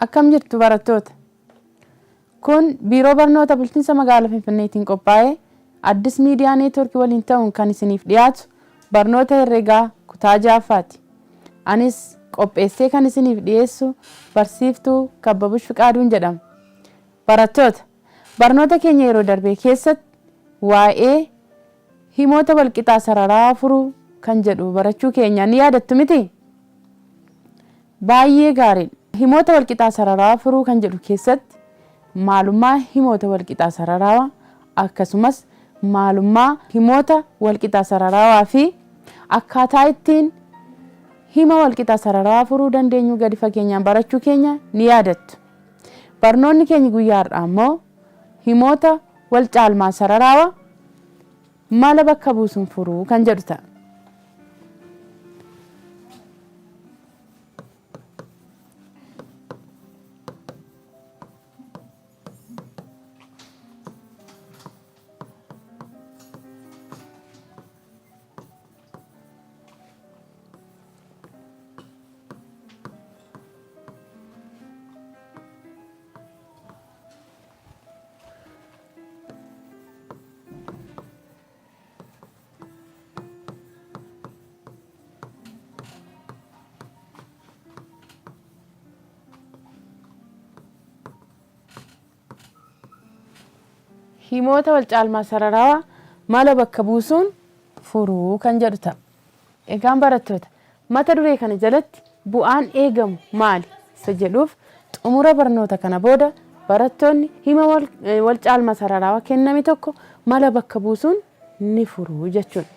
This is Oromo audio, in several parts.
Akkam jirtu barattoota. Kun biiroo barnoota bulchiinsa magaalaa Finfinneetiin qophaa'ee Addis Miidiyaa Neetwoorkii waliin ta'uun kan isiniif dhiyaatu barnoota herreegaa kutaa 6ffaati. Anis qopheessee kan isiniif dhiyeessu barsiiftuu Kabbabush Fiqaaduun jedhama. Barattoota, barnoota keenya yeroo darbee keessatti waa'ee himoota walqixaa sararaa furuu kan jedhu barachuu keenya ni yaadattu miti? Baay'ee gaariidha. Himoota walqixaa sararaa furuu kan jedhu keessatti maalummaa himoota walqixaa sararaa akkasumas maalummaa himoota walqixaa sararaa fi akkaataa ittiin hima walqixaa sararaa furuu dandeenyu gadi fageenyaan barachuu keenya ni yaadattu. Barnoonni keenya guyyaa har'aa immoo himoota wal caalmaa sararaa mala bakka buusuun furuu kan jedhu ta'a. Himoota wal caalmaa sararaa mala bakka buusuun furuu kan jedhu ta'a. Egaan barattoota, mata duree kana jalatti bu'aan eegamu maali isa jedhuuf xumura barnoota kana booda barattoonni hima wal caalmaa sararaa kenname tokko mala bakka buusuun ni furuu jechuudha.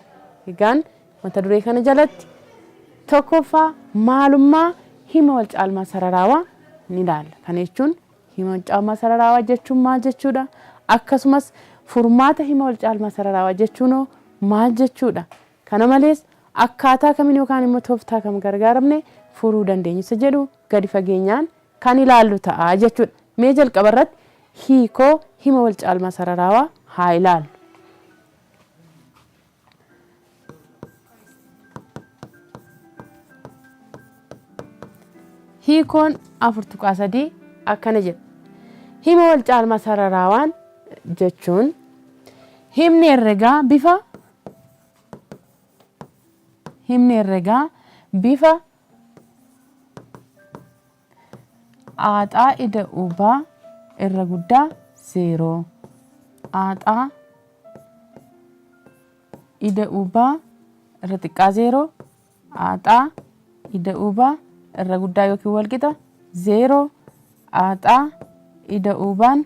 Egaan mata duree kana jalatti tokkoffaa maalummaa hima wal caalmaa sararaa ni ilaalla. Kana jechuun hima wal caalmaa sararaa jechuun maal jechuudha? Akkasumas furmaata hima wal caalmaa sararaa jechuun maal jechuudha? Kana malees akkaataa kamiin yookaan immoo tooftaa kam gargaaramne furuu dandeenya isa jedhu gadi fageenyaan kan ilaallu ta'a jechuudha. Mee jalqaba irratti hiikoo hima wal caalmaa sararaa haa ilaallu. Hiikoon 4.3 akkana jedha. Hima wal caalmaa sararaa jechuun himni herregaa bifa aaxaa ida'uubaa irra guddaa 0 aaxaa ida'uubaa irra xiqqaa 0 aaxaa ida'uubaa irra guddaa yookiin walqixa 0 aaxaa ida'uubaan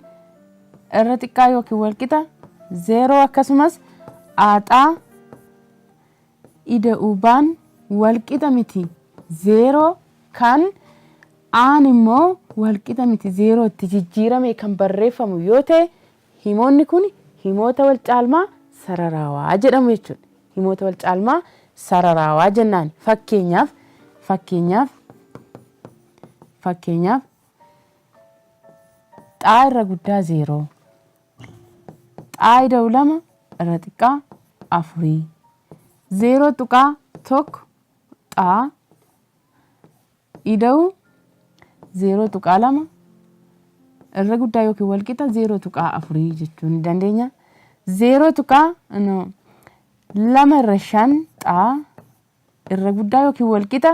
irra xiqqaa yookiin walqixa 0 akkasumas aaxaa ida'uubaan walqixa miti 0 kan aan immoo walqixa miti 0 itti jijjiirame kan barreeffamu yoo ta'e himoonni kun himoota wal caalmaa sararaa jedhamu jechuudha. Himoota wal caalmaa sararaa jennaan. Fakkeenyaaf xaa irra guddaa 0 xaa ida'u 2 irra xiqqaa 4 0 tuqaa 1 xaa ida'u 0 tuqaa 2 irra guddaa yookiin walqixa 0 tuqaa 4 jechuu ni dandeenya. 0 tuqaa 2 irra 5 xaa irra guddaa yookiin walqixa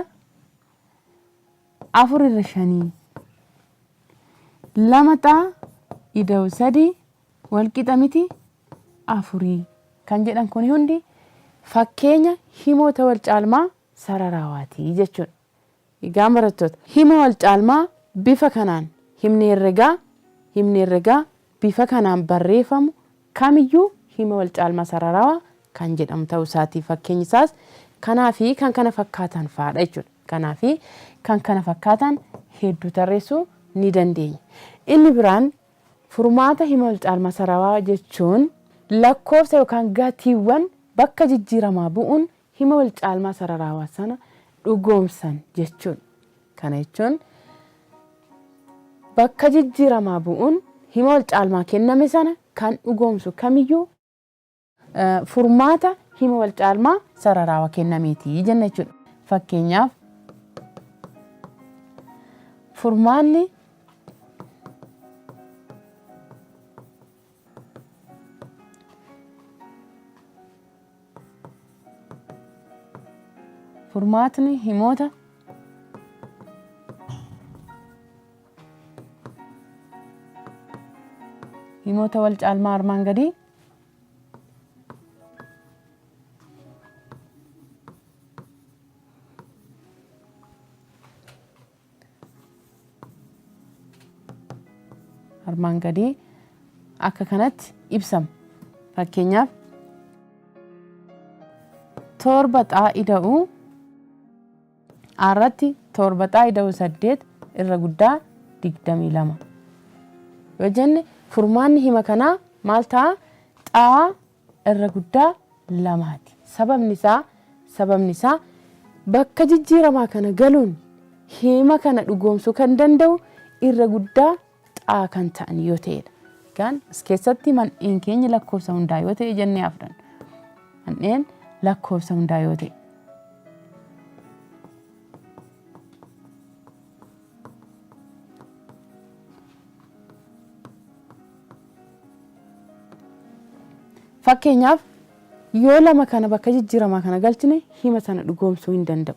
4 irra 5 2 xaa ida'u 3 walqixa miti 4 kan jedhan kun hundi fakkeenya himoota wal caalmaa sararawaati jechuudha. Egaa barattoota, hima wal caalmaa bifa kanaan himni herregaa bifa kanaan barreeffamu kamiyyuu hima wal caalmaa sararaa kan jedhamu ta'uu isaati. Fakkeenyi isaas kanaa fi kan kana fakkaatan fa'aadha jechuudha. Kanaa fi kan kana fakkaatan hedduu tarreessuu ni dandeenya. Inni biraan furmaata hima wal caalmaa sararaa jechuun lakkoofsa yookaan gatiiwwan bakka jijjiiramaa bu'uun hima wal caalmaa sararaa sana dhugoomsan jechuudha. Kana jechuun bakka jijjiiramaa bu'uun hima wal caalmaa kenname sana kan dhugoomsu kamiyyuu furmaata hima wal caalmaa sararaa kennameeti jenna jechuudha. Fakkeenyaaf furmaanni furmaatni himoota wal caalmaa armaan gadii akka kanatti ibsama. Fakkeenyaaf torba xaa'ida'uu irratti torba xaa'ida'uu 8 irra guddaa 22 yoo jenne furmaanni hima kanaa maal ta'a? xaa irra guddaa 2ti. Sababni isaa bakka jijjiiramaa kana galuun hima kana dhugoomsuu kan danda'u irra guddaa xaa kan ta'an yoo ta'edha. Gaan as keessatti mandheen keenya lakkoofsa hundaa yoo ta'e jennee afran. Mandheen lakkoofsa hundaa yoo ta'e. Fakkeenyaaf yoo lama kana bakka jijjiiramaa kana galchine hima sana dhugoomsuu hin danda'u.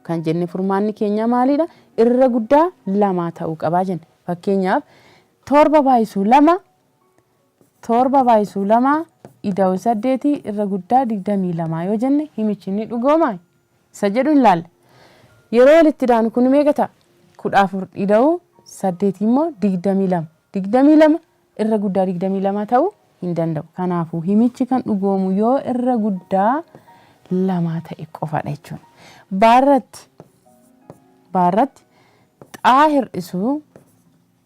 Kan jenne furmaanni keenya maalidha? Irra guddaa 2 ta'uu qabaa jenne. Fakkeenyaaf torba baay'isuu 2 ida'uu 8 irra guddaa 22 yoo jenne himichi ni dhugoomaa? Isa jedhu hin laalle. Yeroo walitti daanu kun meeqa ta'a? 14 ida'uu 8 immoo 22. 22 irra guddaa 22 ta'uu hin danda'u. Kanaafuu himichi kan dhugoomu yoo irra guddaa 2 ta'e qofadha jechuudha. Baarratti xaa hir'isuu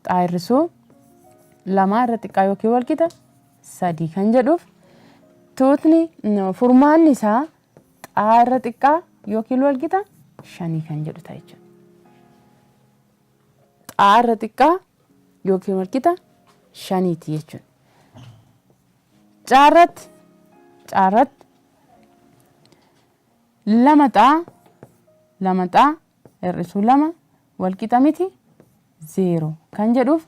2 irra xiqqaa yookiin wal qixa 3 kan jedhuuf tuutni furmaanni isaa xaa irra xiqqaa yookiin wal qixa 5 kan jedhu ta'a jechuudha. Xaa irra xiqqaa yookiin wal qixa 5ti jechuudha. Caarratti 2 xaa hir'isuu 2 wal qixa miti 0 kan jedhuuf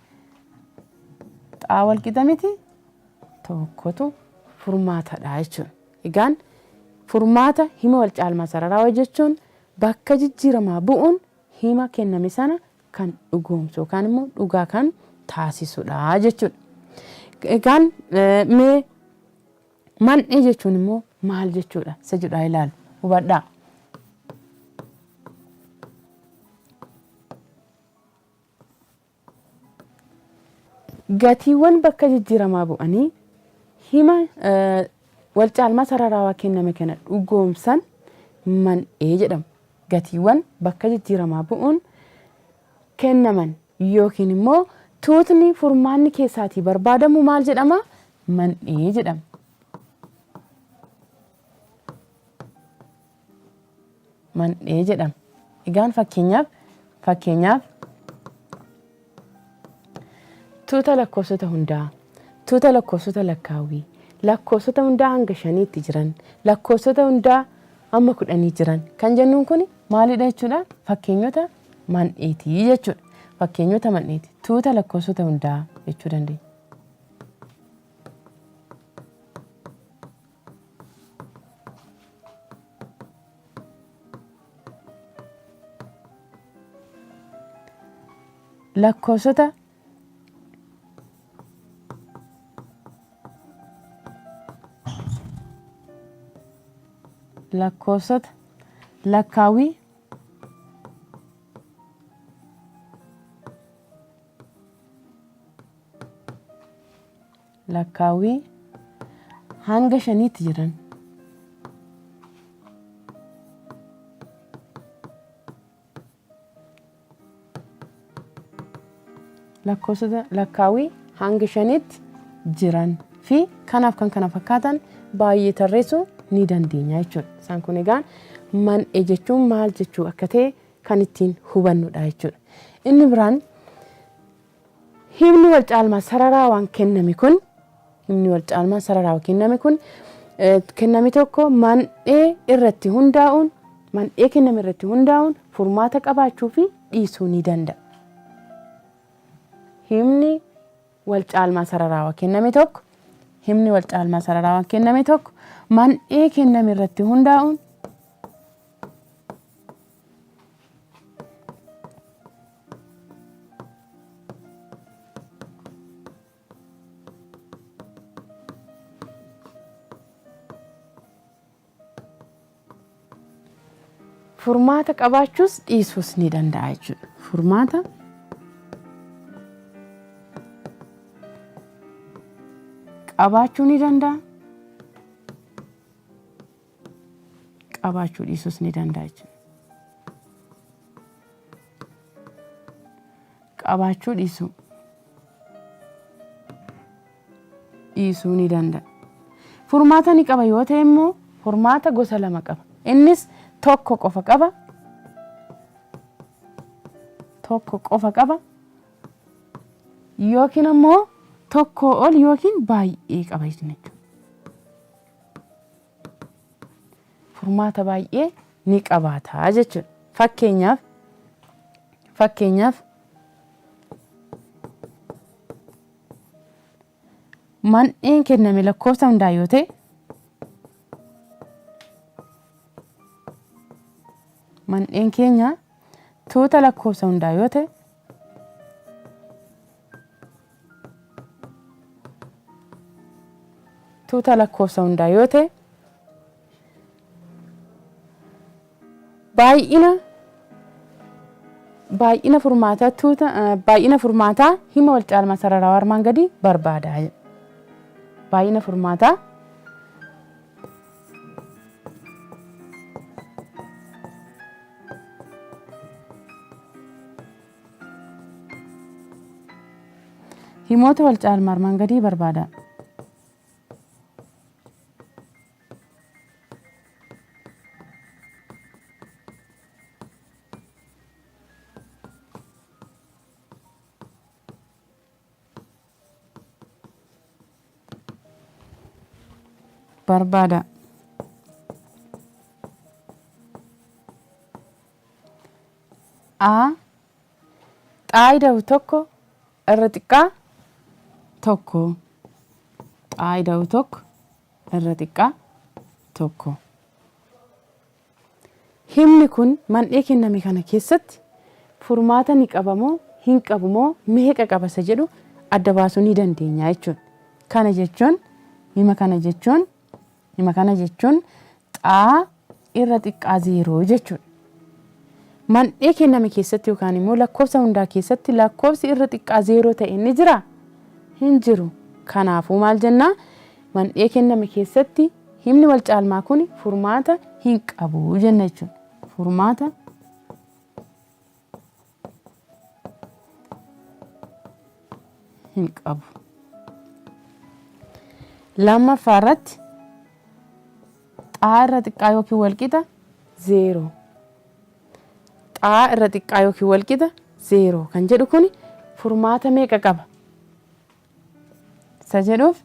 xaa wal qixa miti tokkotu furmaatadha jechuudha. Egaan furmaata hima wal caalmaa sararaa jechuun bakka jijjiiramaa bu'uun hima kenname sana kan dhugoomsu yookaan immoo dhugaa kan taasisudha jechuudha. Egaan mee mandhee jechuun immoo maal jechuudha? Isa jedhaa ilaalu hubadhaa. Gatiiwwan bakka jijjiiramaa bu'anii hima wal caalmaa sararaa kenname kana dhugoomsan mandhee jedhamu. Gatiiwwan bakka jijjiiramaa bu'uun kennaman yookiin immoo tuutni furmaanni keessaatii barbaadamu maal jedhama? Mandhee jedhama. Mandhee jedhama. Egaan fakkeenyaaf tuuta lakkoofsota hundaa, tuuta lakkoofsota lakkaawwii, lakkoofsota hundaa hanga 5tti jiran, lakkoofsota hundaa hamma 10 jiran kan jennuun kun maalidha jechuudha? Fakkeenyota mandheetii jechuudha. Fakkeenyota mandheeti. Tuuta lakkoofsota hundaa jechuu dandeenya. Lakkoofsota lakkaawwii hanga 5tti jiran lakkoofsota lakkaawwii hanga 5tti jiran fi kanaaf kan kana fakkaatan baay'ee tarreessuu ni dandeenya jechuudha. Isaan kun egaan mandhee jechuun maal jechuu akka ta'e kan ittiin hubannudha jechuudha. Inni biraan himni wal caalmaa sararaa waan kenname kun kenname tokko mandhee irratti hundaa'uun furmaata qabaachuu fi dhiisuu ni danda'a. Himni wal caalmaa sararaa kenname tokko mandhee kenname irratti hundaa'uun furmaata qabaachuus dhiisuus ni danda'a jechuudha. Furmaata qabaachuu ni danda'a. Qabaachuu dhiisuus ni danda'a jechuudha. Qabaachuu dhiisuu ni danda'a. Furmaata ni qaba yoo ta'e immoo furmaata gosa lama qaba. Innis tokko qofa qaba. Yookiin ammoo tokko ol yookiin baay'ee qaba jechuudha. Furmaata baay'ee ni qabaata jechuudha. Fakkeenyaaf mandheen kenname lakkoofsa hundaa yoo ta'e mandheen keenya tuuta lakkoofsa hundaa yoo ta'e baay'ina furmaataa hima wal caalmaa sararaa armaan gadii barbaada. Baay'ina furmaataa himoota wal caalmaa armaan gadii barbaada. Xaayida'u tokko irra xiqqaa tokko. Himni kun mandhee kenname kana keessatti furmaata ni qabamoo hin qabumoo meeqa qabasa jedhu adda baasuu ni dandeenya jechuudha. Hima kana jechuun xaa irra xiqqaa 0 jechuudha. Mandhee kenname keessatti yookaan immoo lakkoofsa hundaa keessatti lakkoofsi irra xiqqaa 0 ta'e ni jira? Hin jiru. Kanaafuu maal jennaa? Mandhee kenname keessatti himni wal caalmaa kun furmaata hin qabu jenna jechuudha. Furmaata hin qabu. Lammaffaa irratti xaa irra xiqqaa yookiin walqixa 0. Xaa irra xiqqaa yookiin walqixa 0 kan jedhu kun furmaata meeqa qaba? Isa jedhuuf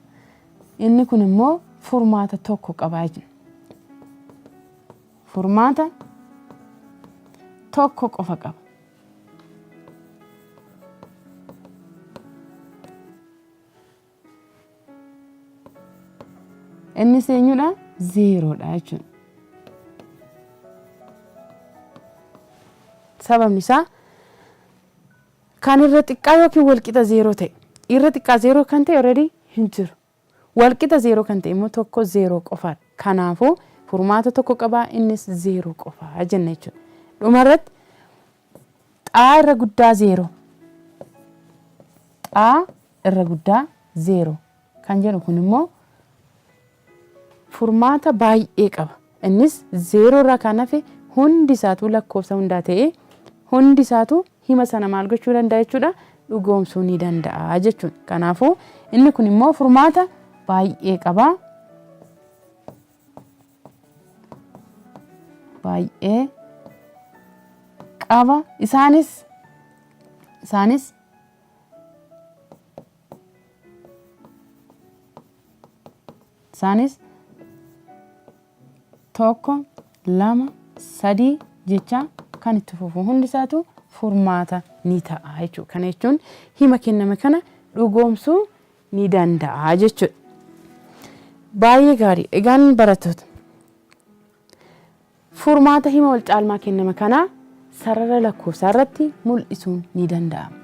inni kun immoo furmaata tokko qaba jechuudha. Furmaata tokko qofa qaba. Inni eenyudha? 0dha jechuudha. Sababni isaa kan irra xiqqaa yookiin walqixa 0 ta'e. Irra xiqqaa 0 kan ta'e already hin jiru. Walqixa 0 kan ta'e immoo tokko 0 qofaadha. Kanaafuu furmaata tokko qabaa innis 0 qofaa jenna jechuudha. Dhumarratti xaa irra guddaa 0. Xaa irra guddaa 0 kan jedhu kun immoo furmaata baay'ee qaba. Innis 0 irraa kan hafe hundi isaatu lakkoofsa hundaa ta'e hundi isaatu hima sana maal gochuu danda'a jechuudha? Dhugoomsuu ni danda'a jechuudha. Kanaafuu inni kun immoo furmaata baay'ee qaba. Isaanis tokko, 2, 3 jecha kan itti fufu hundi isaatu furmaata ni ta'a jechuudha. Kana jechuun hima kenname kana dhugoomsuu ni danda'a jechuudha. Baay'ee gaarii. Egaan barattoota furmaata hima wal caalmaa kenname kana sarara lakkoofsaa irratti mul'isuun ni danda'ama.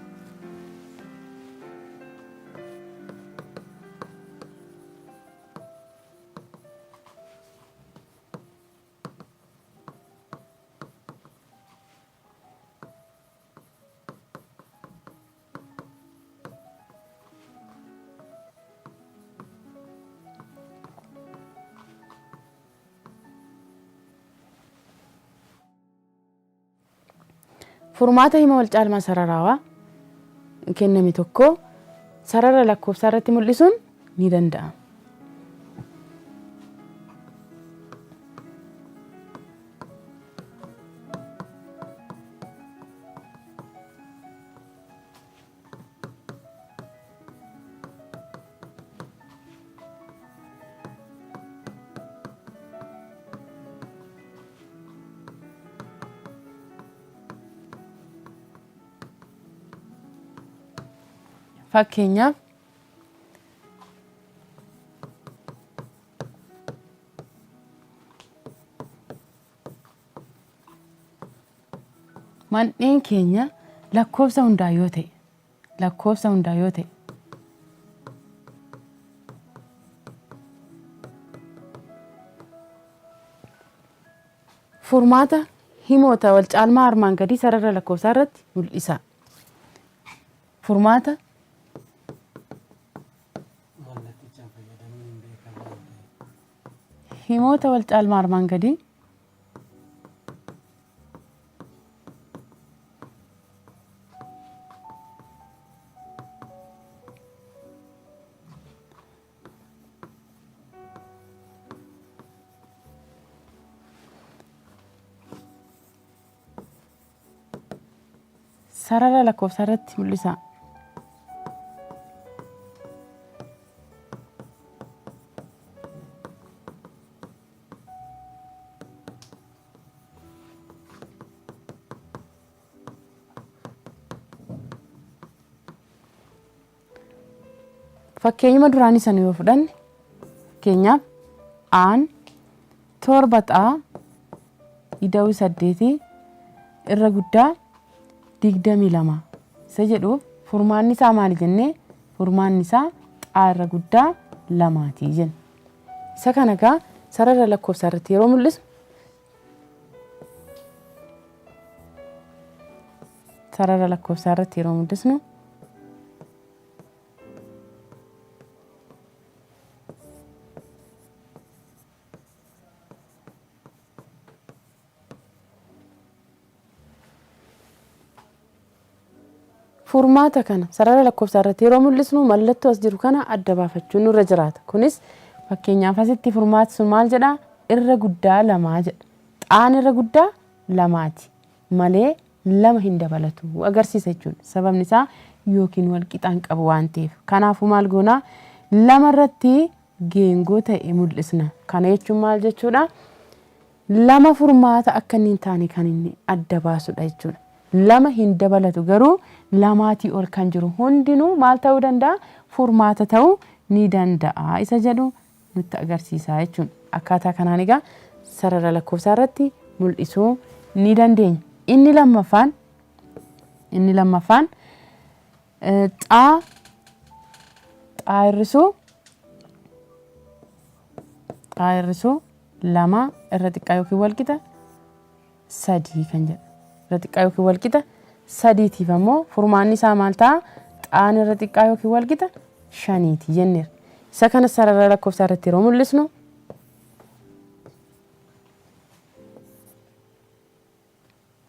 furmaata hima wal caalmaa sararaawaa kenname tokko sarara lakkoofsaa irratti mul'isuun ni danda'ama. Fakkeenyaaf manneen keenya lakkoofsa hundaa yoo ta'e furmaata himoota wal caalmaa armaan gadii sarara lakkoofsaa irratti mul'isa. Furmaata himoota wal caalmaa armaan gadii sarara lakkoofsaa irratti mul'isa. Fakkeenyuma duraanii sana yoo fudhanne fakkeenyaaf aan torba xaa ida'uu 8 irra guddaa 22 isa jedhuuf furmaanni isaa maali jennee furmaanni isaa xaa irra guddaa 2 jenna. Isa kana egaa sarara lakkoofsaa irratti yeroo mul'isu sarara lakkoofsaa irratti yeroo mul'isnu furmaata kana sarara lakkoofsaa irratti yeroo mul'isnu mallattoo as jiru kana adda baafachuun nurra jiraata. Kunis fakkeenyaaf asitti furmaati sun maal jedha? Irra guddaa 2 jedha. Xaan irra guddaa 2ti malee 2 hin dabalatu agarsiisa jechuudha. Sababni isaa yookiin wal qixaan qabu waan ta'eef. Kanaafuu maal goona? 2 irratti geengoo ta'e mul'isna. Kana jechuun maal jechuudha? 2 furmaata akka inni hin taane kan inni adda baasudha jechuudha. 2 hin dabalatu garuu 2tii ol kan jiru hundinuu maal ta'uu danda'a? Furmaata ta'uu ni danda'a. Isa jedhu nutti agarsiisa jechuudha. Akkaataa kanaan egaa sarara lakkoofsaa irratti mul'isuu ni dandeenya. Inni lammaffaan xaa hir'isuu 2 irra xiqqaa yookiin wal qixa 3 kan jedhu. Irra xiqqaa yookiin wal qixa 3tiif ammoo furmaanni isaa maal ta'a? Xaan irra xiqqaa yookiin wal qixa 5ti jenneera. Isa kana sarara lakkoofsaa irratti yeroo mul'isnu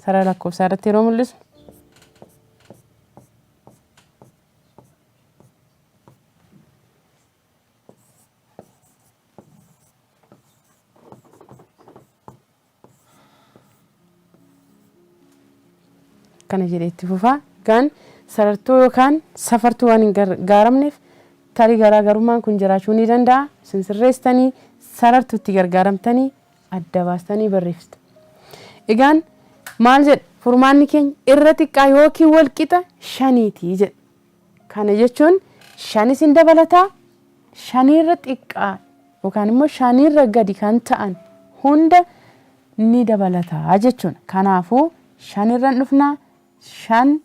sarara lakkoofsaa irratti yeroo mul'isnu kana jedhee itti fufaa. Gaan sarartuu yookaan safartuu waan hin gargaaramneef tarii garaagarummaan kun jiraachuu ni danda'a. Isin sirreessitanii sarartuutti gargaaramtanii adda baastanii barreessitu. Egaan maal jedha? Furmaanni keenya irra xiqqaa yookiin wal qixa 5ti jedha. Kana jechuun 5 hin dabalataa 5 irra xiqqaa yookaan immoo 5 irra gadi kan ta'an hunda ni dabalataa jechuudha. Kanaafuu 5 irra dhufnaa 5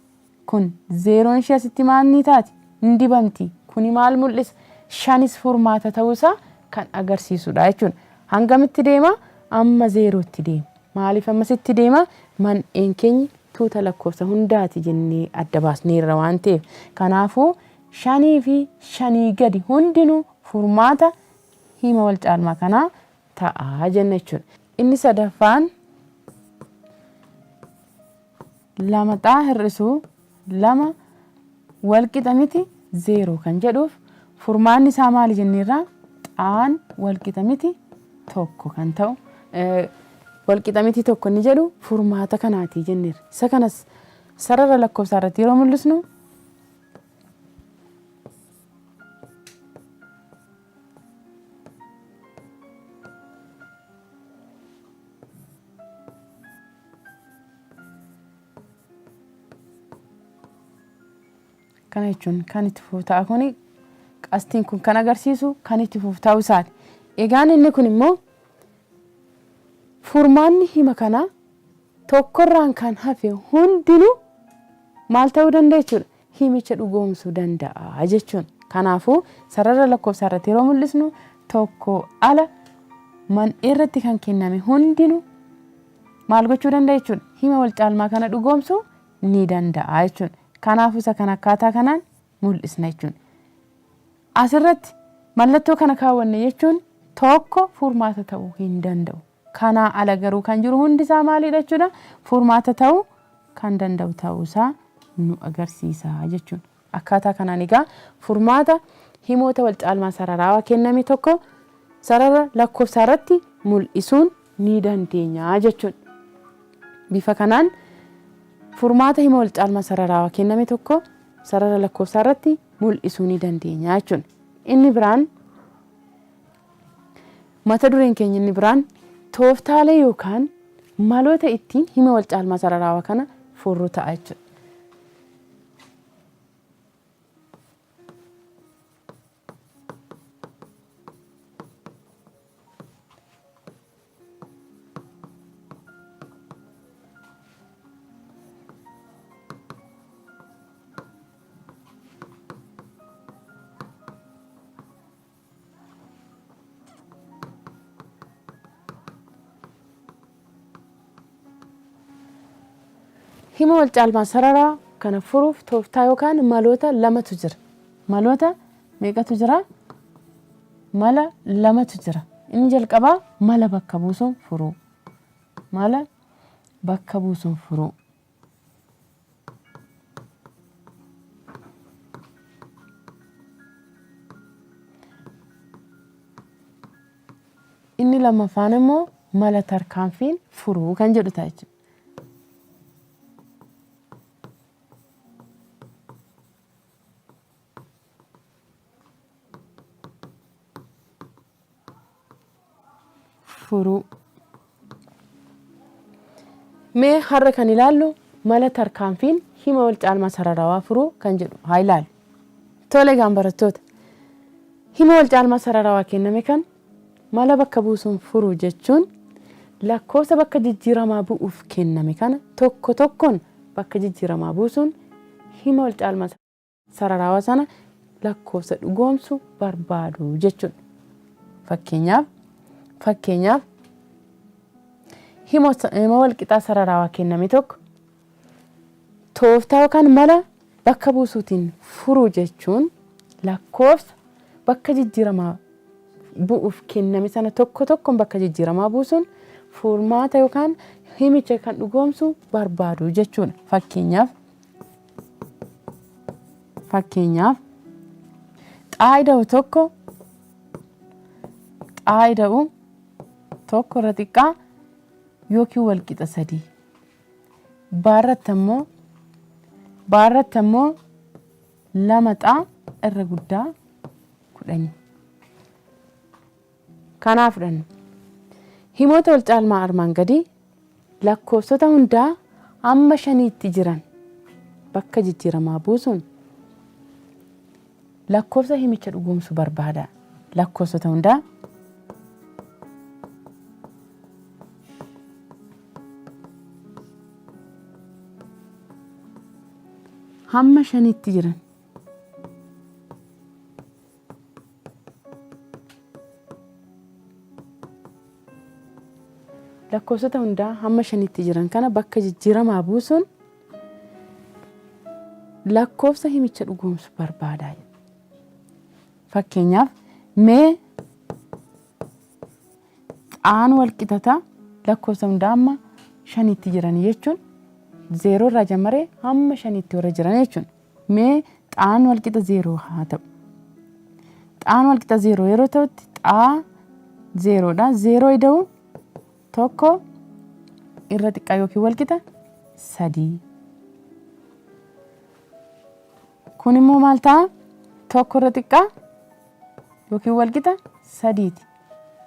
kun 0 ishee asitti maal ni taati? Hin dibamti. Kuni maal mul'isa? 5 furmaata ta'uusaa kan agarsiisudha jechuudha. Hangamitti deema? Amma 0tti deema. Maaliif ammasitti deema? Manneen keenya tuuta lakkoofsa hundaati jennee adda baasneerra waan ta'eef. Kanaafuu 5 fi 5 gadi hundinuu furmaata hima wal caalmaa kanaa ta'a jenna jechuudha. Inni sadaffaan lama xaa hir'isuu lama wal qixa miti 0 kan jedhuuf furmaanni isaa maali jenneerraa xaan wal qixa miti tokko kan ta'u wal qixa miti tokko ni jedhu furmaata kanaati jenneerra. Isa kanas sarara lakkoofsaa irratti yeroo mul'isnu kana jechuun kan itti fufu ta'a kuni qastiin kun kan agarsiisu kan itti fufu ta'uu isaati. Egaan inni kun immoo furmaanni hima kana tokkorraan kan hafe hundinuu maal ta'uu danda'a jechuudha himicha dhugoomsuu danda'a jechuun. Kanaafuu sarara lakkoofsaa irratti yeroo mul'isnu tokko ala man irratti kan kenname hundinuu maal gochuu danda'a jechuudha hima wal caalmaa kana dhugoomsuu ni danda'a jechuudha. Kanaafuu isa kana akkaataa kanaan mul'isna jechuudha. Asirratti mallattoo kana kaawwanne jechuun tokko furmaata ta'uu hin danda'u. Kana ala garuu kan jiru hundi isaa maalidha jechuudha furmaata ta'uu kan danda'u ta'uu isaa nu agarsiisa jechuudha. Akkaataa kanaan egaa furmaata himoota wal caalmaa sararaa kenname tokko sarara lakkoofsaa irratti mul'isuun ni dandeenya jechuudha. Bifa kanaan furmaata hima wal caalmaa sararaa kenname tokko sarara lakkoofsaa irratti mul'isuu ni dandeenya jechuudha. Inni biraan mata dureen keenya inni biraan tooftaalee yookaan maloota ittiin hima wal caalmaa sararaa kana furru ta'a jechuudha. Hima wal caalmaa sararaa kana furuuf tooftaa yookaan maloota lamatu jira. Maloota meeqatu jira? Mala lamatu jira. Inni jalqabaa mala bakka buusuun furuu. Mala bakka buusuun furuu. Inni lammaffaan immoo mala tarkaanfiin furuu kan jedhu ta'a jechuudha. Furuu. Mee har'a kan ilaallu mala tarkaanfiin hima wal caalmaa sararaa furuu kan jedhu haa ilaallu. Tole gaan barattoota. Hima wal caalmaa sararaa kenname kan mala bakka buusuun furuu jechuun lakkoofsa bakka jijjiiramaa bu'uuf kenname kana tokko tokkoon bakka jijjiiramaa buusuun hima wal caalmaa sararaa sana lakkoofsa dhugoomsu barbaadu jechuudha. Fakkeenyaaf hima wal qixaa sararaa kenname tokko tooftaa yookaan mala bakka buusuutiin furuu jechuun lakkoofsa bakka jijjiiramaa bu'uuf kenname sana tokko tokkoon bakka jijjiiramaa buusuun furmaata yookaan himicha kan dhugoomsu barbaadu jechuudha. Fakkeenyaaf xaa'ida'u tokko irra xiqqaa yookiin wal qixa 3 baarratti ammoo 2 xaa irra guddaa 10. Kanaaf fudhannu himoota wal caalmaa armaan gadii lakkoofsota hundaa amma 5tti jiran bakka jijjiiramaa buusuun lakkoofsa himicha dhugoomsu barbaada. Lakkoofsota hundaa hamma 5tti jiran lakkoofsota hundaa hamma 5tti jiran kana bakka jijjiiramaa buusuun lakkoofsa himicha dhugoomsu barbaada. Fakkeenyaaf mee xaan wal qixata lakkoofsa hundaa amma 5tti jiran jechuun 0 irraa jammaree hamma 5tti warra jiran jechuudha. Mee xaan wal qixa 0 haa ta'u. Xaan wal qixa 0 yeroo ta'utti xaa 0 dha. 0 ida'u tokko irra xiqqaa yookiin wal qixa 3. Kun immoo maal ta'a? Tokko irra xiqqaa yookiin wal qixa 3ti.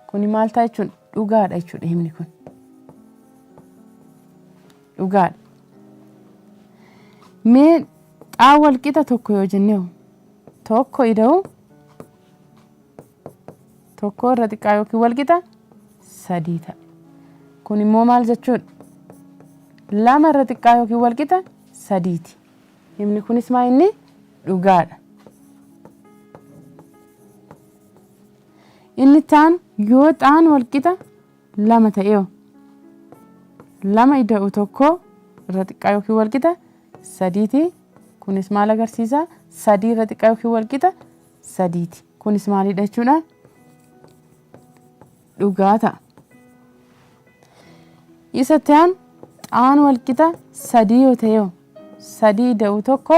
Kun maal ta'a jechuudha? Dhugaadha jechuudha himni kun. Dhugaadha. Mee xaa wal qixa tokko yoo jennee tokko ida'u tokko irra xiqqaa yookiin wal qixa 3 ta'a. Kun immoo maal jechuudha? 2 irra xiqqaa yookiin wal qixa 3ti. Himni kunis maa inni? Dhugaadha. Inni taan yoo xaan wal qixa 2 ta'e 2 ida'u tokko irra xiqqaa yookiin wal qixa 3ti. Kunis maal agarsiisa? 3 irra xiqqaa yookiin wal qixa 3ti. Kunis maalidha jechuudha? Dhugaa ta'a. Isa taan xaan wal qixa 3 yoo ta'e 3 ida'u tokko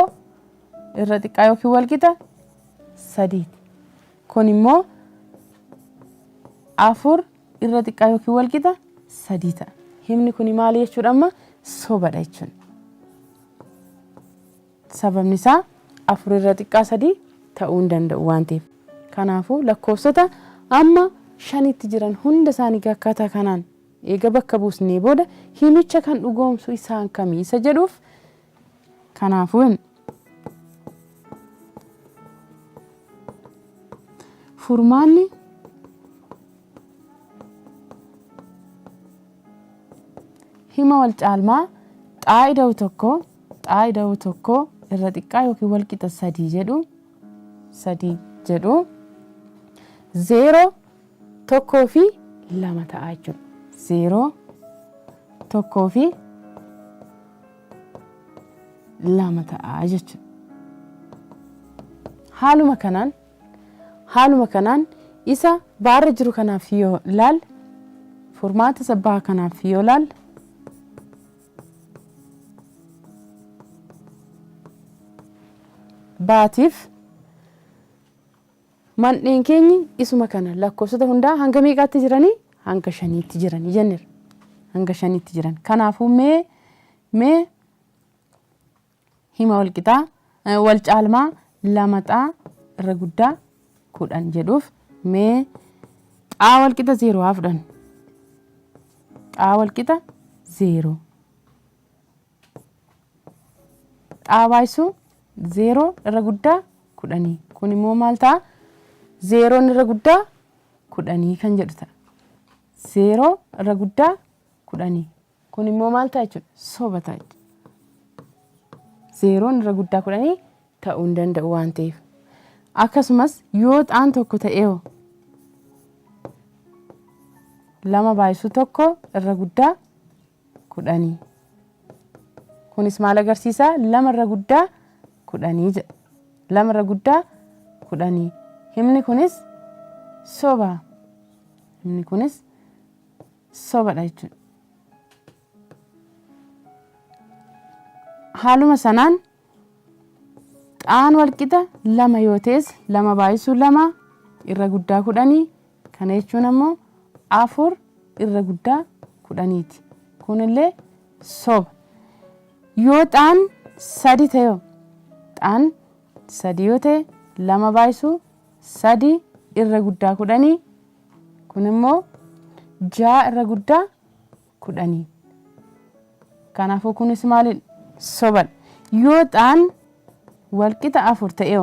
irra xiqqaa yookiin wal qixa 3ti. Kun immoo 4 irra xiqqaa yookiin wal qixa 3 ta'a. Himni kun maali jechuudha? Amma sobadha jechuudha. Sababni isaa 4 irra xiqqaa 3 ta'uu hin danda'u waan ta'eef. Kanaafuu lakkoofsota amma 5tti jiran hunda isaanii akkaataa kanaan eega bakka buusnee booda himicha kan dhugoomsu isaan kamii isa jedhuuf kanaafuu furmaanni hima wal caalmaa xaa ida'u tokko irra xiqqaa yookiin wal qixa 3 jedhu 0 tokkoo fi 2 ta'a jechuudha. 0 tokkoo fi 2 ta'a jechuudha. Haaluma kanaan isa baarra jiru kanaaf yoo ilaal furmaata sabbaa kanaaf yoo ilaal baatiif manneen keenyi isuma kana lakkoofsota hundaa hanga meeqaatti jiranii? Hanga 5tti jiranii jenneera. Hanga 5tti jiran. Kanaafuu mee hima wal qixaa wal caalmaa 2 xaa irra guddaa 10 jedhuuf mee xaa wal qixa 0 haa fudhannu. Xaa wal qixa 0. Xaa baay'isuu 0 irra guddaa 10. Kun immoo maal ta'a? 0 irra guddaa 10 kan jedhu ta'a. 0 irra guddaa 10. Kun immoo maal ta'a jechuudha? Soba ta'a. 0 irra guddaa 10 ta'uu hin danda'u waan ta'eef. Akkasumas yoo xaan tokko ta'ee 2 baay'isuu tokko irra guddaa 10. Kunis maal agarsiisa? 2 irra guddaa 10 jedha. 2 irra guddaa 10. Himni kunis soba. Himni kunis sobadha jechuudha. Haaluma sanaan xaan wal qixa 2 yoo ta'es 2 baay'isuu 2 irra guddaa 10. Kana jechuun ammoo 4 irra guddaa 10ti. Kunillee soba. Yoo xaan 3 ta'e xaan 3 yoo ta'e 2 baay'isuu 3 irra guddaa 10. Kun immoo 6 irra guddaa 10. Kanaafuu kunis maalidha? Sobadha. Yoo xaan wal qixa 4 ta'e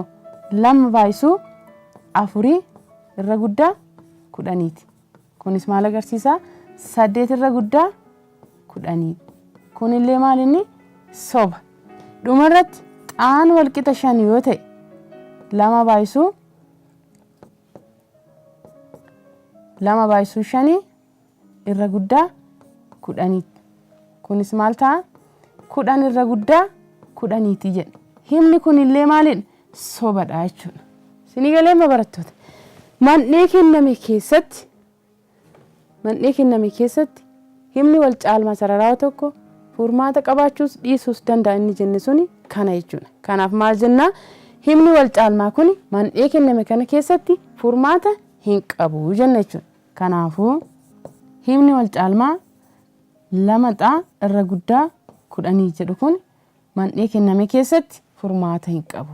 2 baay'isuu 4 irra guddaa 10ti. Kunis maal agarsiisa? 8 irra guddaa 10. Kunillee maalinni? Soba. Dhumarratti xaan wal qixa 5 yoo ta'e 2 baay'isuu 5 irra guddaa 10. Kunis maal ta'a? 10 irra guddaa 10ti jedha. Himni kunillee maalidha? Sobadha jechuudha. Isinii galee barattoota. Mandhee kenname keessatti himni wal caalmaa sararaa tokko furmaata qabaachuus dhiisuus danda'a inni jenne suni kana jechuudha. Kanaaf maal jennaa himni wal caalmaa kun mandhee kenname kana keessatti furmaata hin qabu jenna jechuudha. Kanaafuu himni wal caalmaa lamaxaa irra guddaa 10 jedhu kun mandhee kenname keessatti furmaata hin qabu.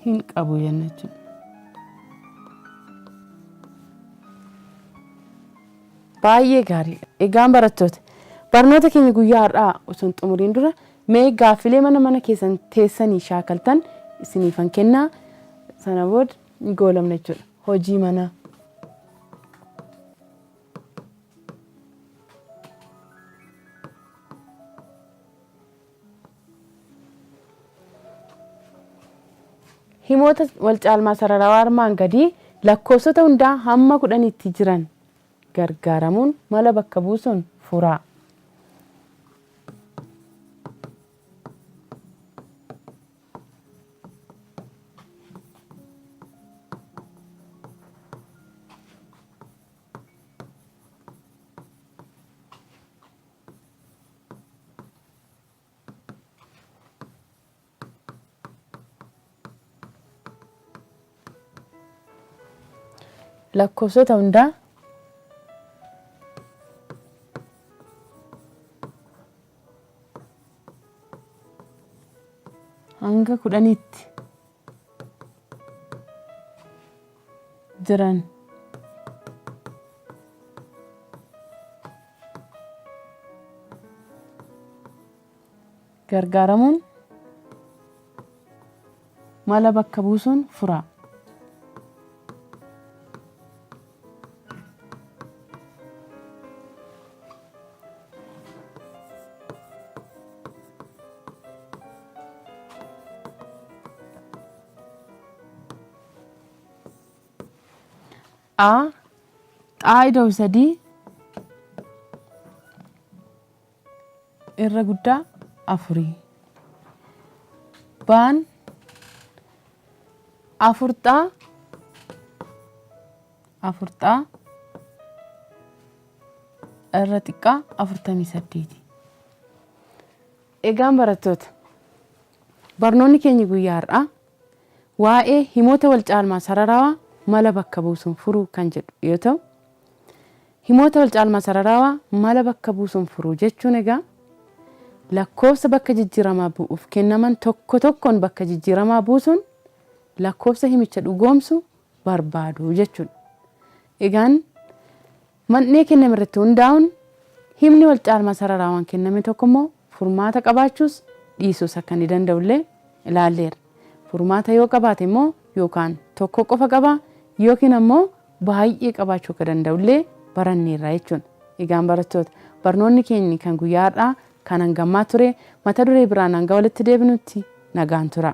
hin qabu jenna jechuudha. Baay'ee gaarii. Egaan barattoota barnoota keenya guyyaa har'aa osoo hin xumuriin dura mee gaaffilee mana keessan teessanii shaakaltan isiniifan kennaa sana booda ni goolamna jechuudha. Hojii manaa. Himoota wal caalmaa sararawaa armaan gadii lakkoofsota hundaa hamma 10tti jiran gargaaramuun mala bakka buusuun furaa. lakkoofsota hundaa hanga 10tti jiran gargaaramuun mala bakka buusuun furaa. A xaayidoo sadii irra guddaa 4 baan 4 irra xiqqaa 48. Egaan barattoota barnoonni keenya guyyaa har'aa waa'ee himoota wal caalmaa sararawaa mala bakka buusuun furuu kan jedhu yoo ta'u himoota wal caalmaa sararawaa mala bakka buusuun furuu jechuun egaa lakkoofsa bakka jijjiiramaa bu'uuf kennaman tokko tokkoon bakka jijjiiramaa buusuun lakkoofsa himicha dhugoomsu barbaadu jechuudha. Egaan mandhee kenname irratti hundaa'uun himni wal caalmaa sararawaan kenname tokko immoo furmaata qabaachuus dhiisuus akka ni danda'ullee ilaalleera. Furmaata yoo qabaate immoo yookaan tokko qofa qabaa yookiin ammoo baay'ee qabaachuu akka danda'ullee baranneerra jechuudha. Egaan barattoota barnoonni keenya kan guyyaa har'aa kan hangamaa ture mata duree biraan hanga walitti deebinutti nagaan tura.